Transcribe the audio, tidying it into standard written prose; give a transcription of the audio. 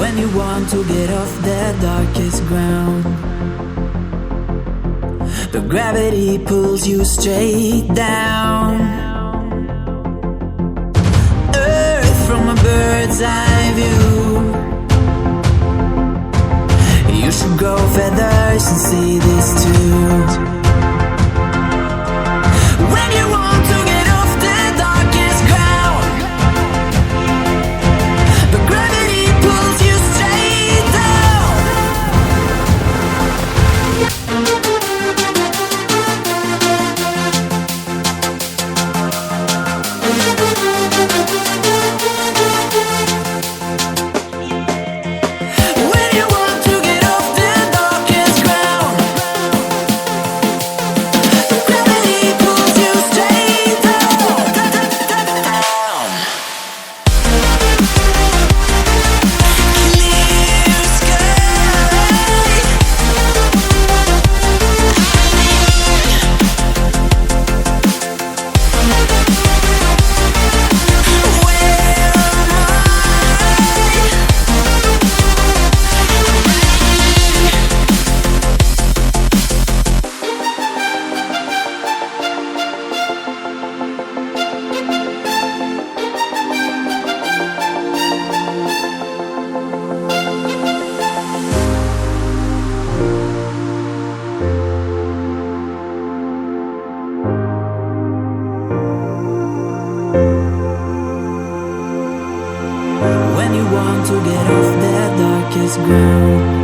When you want to get off the darkest ground, but gravity pulls you straight down. Earth from a bird's eye view. You should grow feathers and see this too. When you want to get off the darkest ground, but gravity pulls you straight down. When you want to get off the darkest ground, but gravity pulls you straight down. Clear sky. When you want to get off the darkest ground,